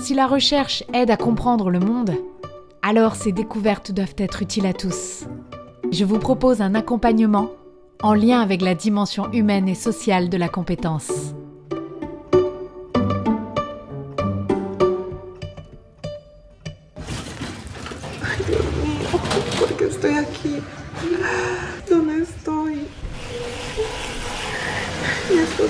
si la recherche aide à comprendre le monde, alors ces découvertes doivent être utiles à tous. Je vous propose un accompagnement en lien avec la dimension humaine et sociale de la compétence. ¿Por qué estoy aquí? ¿Dónde estoy? Y esto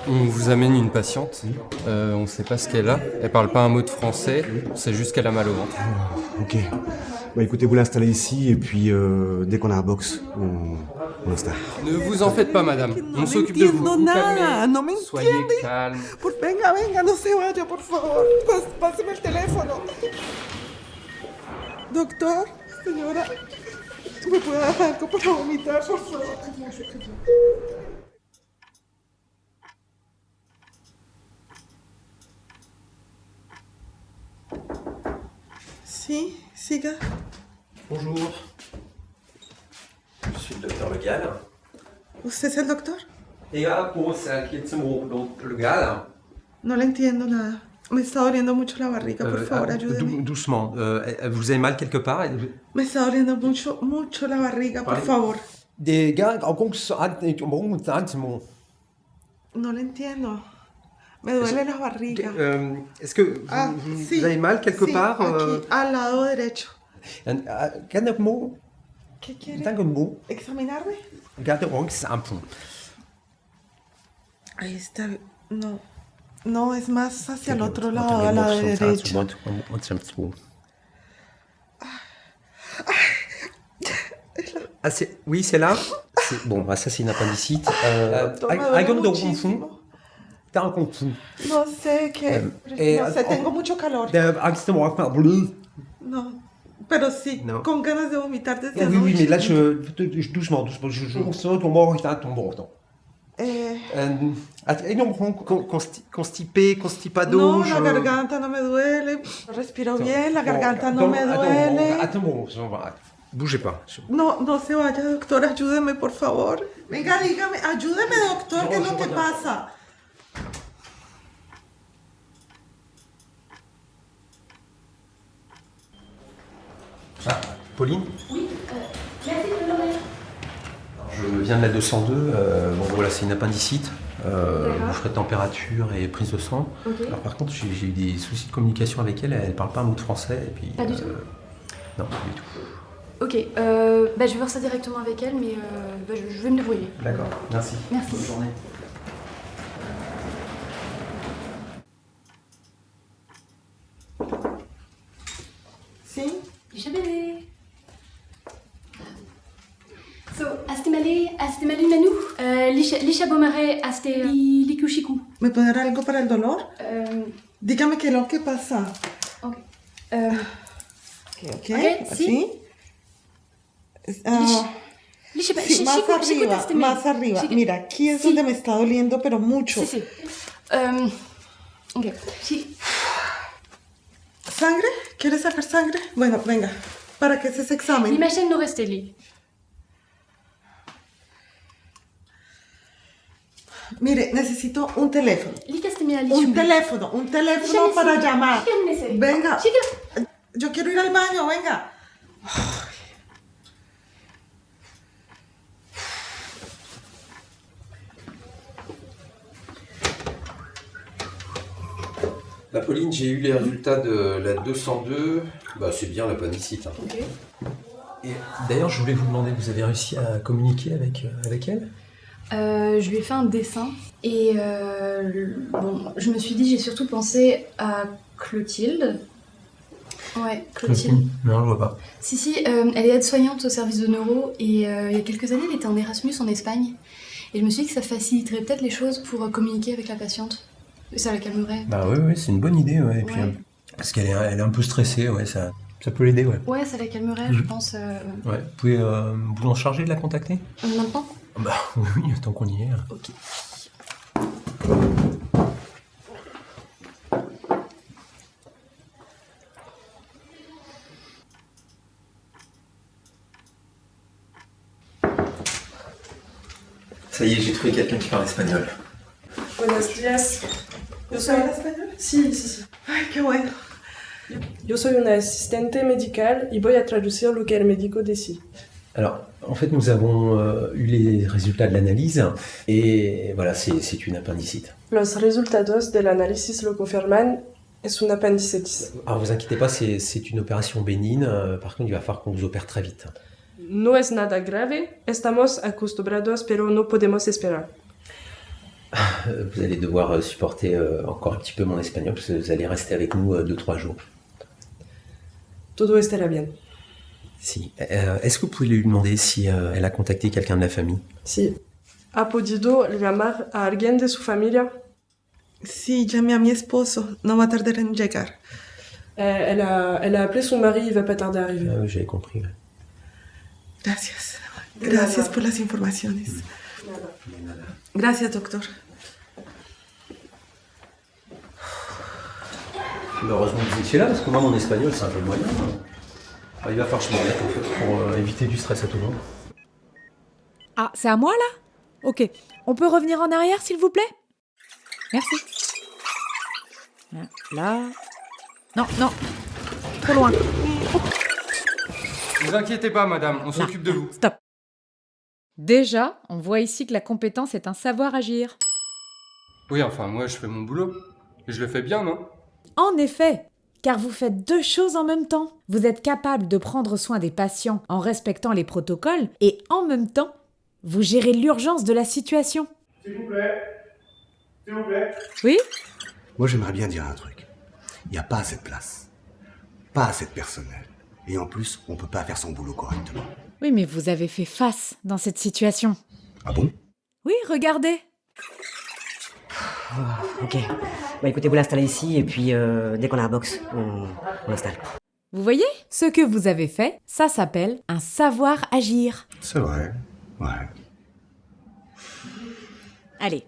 On vous amène une patiente, on ne sait pas ce qu'elle a, elle parle pas un mot de français, on sait juste qu'elle a mal au ventre. Ok. Bah écoutez, vous l'installez ici et puis dès qu'on a un box, on l'installe. Ne vous en faites pas, madame, no on le s'occupe de vous. entiendo Vous nada, calmez, no me soyez entiende. calme. Venga, venga, no se vaya, por favor. Páseme el teléfono. Doctor, señora, ¿me puede dar algo para vomitar, por favor? Sí, siga. Bonjour. Je suis le docteur Le Gall. ¿Usted es el doctor? Ja, på Le Gall. No le entiendo nada. Me está doliendo mucho la barriga, por favor, ayúdeme. Doucement. Vous avez mal quelque part? Me está doliendo mucho, mucho la barriga, por favor. Des gars, No le entiendo. Me duele la barriga. Est-ce que vous, sí, vous avez mal quelque sí, part? Aquí, al lado derecho. Quel mot? ¿Qué quiere? Quel mot? ¿Examinarme? Regardez, c'est un pont. Ahí está. No. No, es más hacia el otro lado, a la derecha. Ah, oui, c'est là. Bon, ça c'est une appendicite. T'as un confond. No sé qué. No sé, tengo mucho calor. No. Pero sí, No. con ganas de vomitar desde Oui, anoche. mais là, doucement. Constipé, constipado. No, la garganta no me duele. Respiro bien, la garganta no me duele. Bougez pas. No, no se vaya, doctor, ayúdeme, por favor. Venga, dígame, ayúdeme, doctor, ¿qué es lo que pasa? Ah, Pauline? Oui, merci de me donner. Je viens de la 202. Bon, voilà, c'est une appendicite. Vous ferez température et prise de sang. Ok. Alors, par contre, j'ai eu des soucis de communication avec elle. Elle parle pas un mot de français. Et puis, Pas du tout. Non, pas du tout. Ok, je vais voir ça directement avec elle, mais je vais me débrouiller. D'accord, merci. Merci. Bonne journée. Sí. Chabelle. So, astemali manu, lisha bomare aste likushiku. ¿Me puede dar algo para el dolor? Dígame qué es lo que pasa. Ok. Ok, Ok, así. Lisha, Sí, más arriba. Mira, aquí es donde me está doliendo, pero mucho. Sí. Ok. Sí. ¿Sangre? ¿Quieres sacar sangre? Bueno, venga, para que ese examen. L'imagine no resteli. Mire, necesito un teléfono. Likastemia Un teléfono para llamar. Venga, Chica. yo quiero ir al baño, venga. La Pauline, j'ai eu les résultats de la 202, bah c'est bien l'appendicite. Ok. Et d'ailleurs, je voulais vous demander, vous avez réussi à communiquer avec elle? Je lui ai fait un dessin et bon, je me suis dit, j'ai surtout pensé à Clotilde. Ouais, Clotilde. Non, je vois pas. Si, elle est aide-soignante au service de neuro et il y a quelques années, elle était en Erasmus en Espagne. Et je me suis dit que ça faciliterait peut-être les choses pour communiquer avec la patiente. Ça la calmerait. Bah oui, c'est une bonne idée, ouais. Et puis, Ouais. parce qu'elle est un peu stressée, ouais, ça peut l'aider, ouais. Ouais, ça la calmerait, je pense. Ouais, vous pouvez vous en charger de la contacter? Maintenant? Bah oui, tant qu'on y est. Ok. Ça y est, j'ai trouvé quelqu'un qui parle espagnol. Buenos días. Yo soy... ¿Habla español? Sí. Ay, qué bueno. Yo soy una asistente médicale y voy a traducir lo que el médico decide. Alors, en fait, nous avons eu les résultats de l'analyse et voilà, c'est une appendicite. Los resultados del análisis lo confirman, es una apendicitis. Alors, vous inquiétez pas, c'est une opération bénigne. Par contre, il va falloir qu'on vous opère très vite. No es nada grave, estamos acostumbrados, pero no podemos esperar. Vous allez devoir supporter encore un petit peu mon espagnol parce que vous allez rester avec nous 2-3 jours. Todo estará bien. Si. Est-ce que vous pouvez lui demander si elle a contacté quelqu'un de la famille? Sí. ¿Ha podido llamar a alguien de su familia? Sí, llamé a mi esposo. No va a tardar en llegar. Elle a appelé son mari, il va pas tarder à arriver. Ah oui, j'avais compris. Ouais. Gracias. Gracias por las informaciones. Gracias, doctor. Heureusement que vous étiez là parce que moi, mon espagnol, c'est un peu moyen. Il va falloir que je m'en mette en fait pour éviter du stress à tout le monde. Ah, c'est à moi là? Ok. On peut revenir en arrière s'il vous plaît? Merci. Là. Non. Trop loin. Ne vous inquiétez pas, madame, on s'occupe de vous. Stop. Déjà, on voit ici que la compétence est un savoir agir. Oui, enfin, moi, je fais mon boulot. Et je le fais bien, non? En effet, car vous faites deux choses en même temps. Vous êtes capable de prendre soin des patients en respectant les protocoles et en même temps, vous gérez l'urgence de la situation. S'il vous plaît. S'il vous plaît. Oui? Moi, j'aimerais bien dire un truc. Il n'y a pas assez de place. Pas assez de personnel. Et en plus, on peut pas faire son boulot correctement. Oui, mais vous avez fait face dans cette situation. Ah bon? Oui, regardez. Ok. Bah écoutez, vous l'installez ici et puis dès qu'on a un box, on l'installe. Vous voyez? Ce que vous avez fait, ça s'appelle un savoir agir. C'est vrai. Ouais. Allez,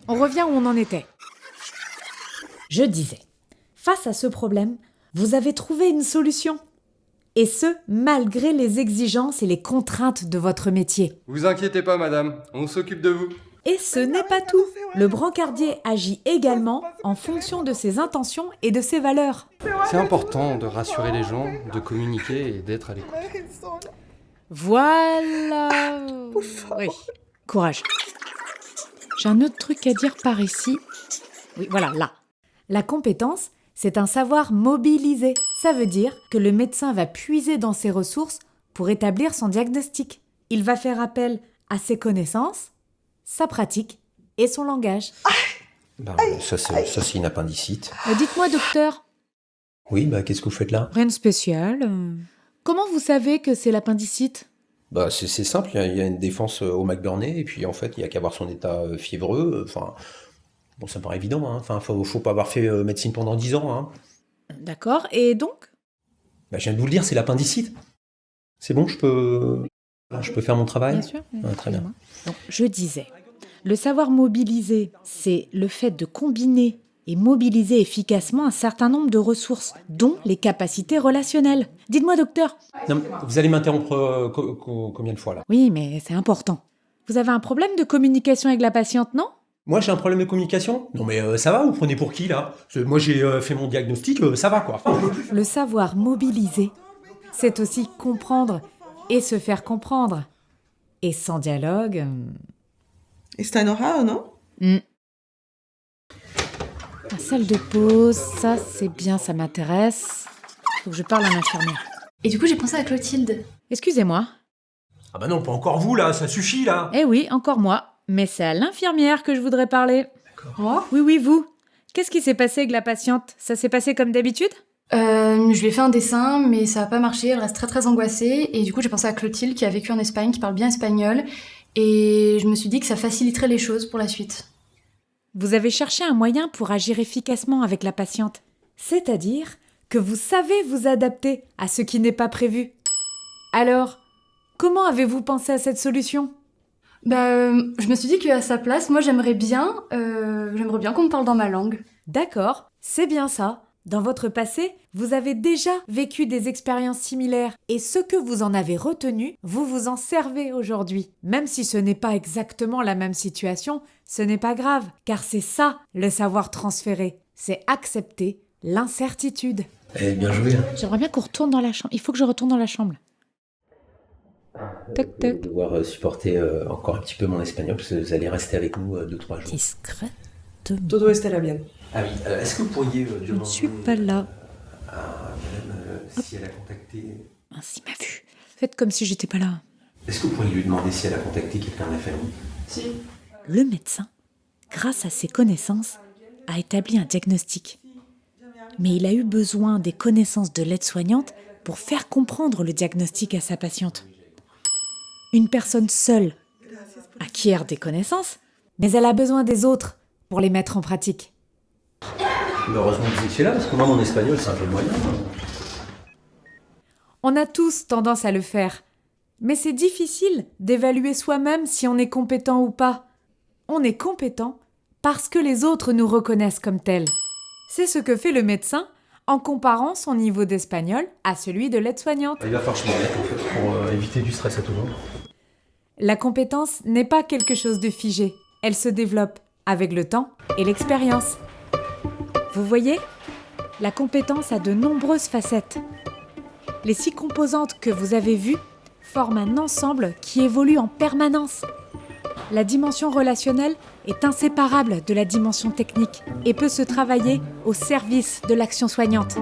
on revient où on en était. Je disais, face à ce problème, vous avez trouvé une solution. Et ce, malgré les exigences et les contraintes de votre métier. Vous inquiétez pas, madame, on s'occupe de vous. Et ce n'est pas tout. Le brancardier agit également en fonction de ses intentions et de ses valeurs. C'est important de rassurer les gens, de communiquer et d'être à l'écoute. Voilà. Oui, courage. J'ai un autre truc à dire par ici. Oui, voilà, là. La compétence, c'est un savoir mobilisé. Ça veut dire que le médecin va puiser dans ses ressources pour établir son diagnostic. Il va faire appel à ses connaissances, sa pratique et son langage. Bah, ça, c'est une appendicite. Dites-moi, docteur. Oui, bah qu'est-ce que vous faites là? Rien de spécial. Comment vous savez que c'est l'appendicite? Bah c'est simple, il y a une défense au McBurney et puis en fait, il n'y a qu'à voir son état fiévreux. Enfin, bon, ça me paraît évident. Hein. Enfin, faut pas avoir fait médecine pendant 10 ans. Hein. D'accord, et donc? Bah, je viens de vous le dire, c'est l'appendicite. C'est bon, je peux faire mon travail? Bien sûr. Très bien. Donc, je disais, le savoir mobiliser, c'est le fait de combiner et mobiliser efficacement un certain nombre de ressources, dont les capacités relationnelles. Dites-moi, docteur. Non, vous allez m'interrompre combien de fois là? Oui, mais c'est important. Vous avez un problème de communication avec la patiente, non? Moi, j'ai un problème de communication? Non, mais ça va, vous prenez pour qui, là? Moi, j'ai fait mon diagnostic, ça va, quoi. Le savoir mobiliser, c'est aussi comprendre et se faire comprendre. Et sans dialogue... Está enojado, non? La salle de pause, ça, c'est bien, ça m'intéresse. Faut que je parle à l'infirmière. Et du coup, j'ai pensé à Clotilde. Excusez-moi. Ah bah non, pas encore vous, là, ça suffit, là. Eh oui, encore moi. Mais c'est à l'infirmière que je voudrais parler. Moi? Oui, vous. Qu'est-ce qui s'est passé avec la patiente? Ça s'est passé comme d'habitude? Je lui ai fait un dessin, mais ça n'a pas marché, elle reste très très angoissée. Et du coup, j'ai pensé à Clotilde qui a vécu en Espagne, qui parle bien espagnol. Et je me suis dit que ça faciliterait les choses pour la suite. Vous avez cherché un moyen pour agir efficacement avec la patiente. C'est-à-dire que vous savez vous adapter à ce qui n'est pas prévu. Alors, comment avez-vous pensé à cette solution? Je me suis dit qu'à sa place, moi j'aimerais bien qu'on me parle dans ma langue. D'accord, c'est bien ça. Dans votre passé, vous avez déjà vécu des expériences similaires et ce que vous en avez retenu, vous vous en servez aujourd'hui. Même si ce n'est pas exactement la même situation, ce n'est pas grave, car c'est ça le savoir transféré. C'est accepter l'incertitude. Eh, bien joué. J'aimerais bien qu'on retourne dans la chambre. Il faut que je retourne dans la chambre. Toc, toc. Devoir supporter encore un petit peu mon espagnol, parce que vous allez rester avec nous 2-3 jours. Discrètement. Todo estará bien. Ah oui, est-ce que vous pourriez Je ne suis pas là. à madame si elle a contacté... Mince, il m'a vu. Faites comme si j'étais pas là. Est-ce que vous pourriez lui demander si elle a contacté quelqu'un de la famille? Si. Le médecin, grâce à ses connaissances, a établi un diagnostic. Mais il a eu besoin des connaissances de l'aide-soignante pour faire comprendre le diagnostic à sa patiente. Une personne seule acquiert des connaissances, mais elle a besoin des autres pour les mettre en pratique. Heureusement que vous étiez là, parce que moi, mon espagnol, c'est un peu moyen. On a tous tendance à le faire, mais c'est difficile d'évaluer soi-même si on est compétent ou pas. On est compétent parce que les autres nous reconnaissent comme tels. C'est ce que fait le médecin en comparant son niveau d'espagnol à celui de l'aide-soignante. Il va falloir que je m'en mette, en fait, pour éviter du stress à tout le monde. La compétence n'est pas quelque chose de figé. Elle se développe avec le temps et l'expérience. Vous voyez, la compétence a de nombreuses facettes. Les 6 composantes que vous avez vues forment un ensemble qui évolue en permanence. La dimension relationnelle est inséparable de la dimension technique et peut se travailler au service de l'action soignante.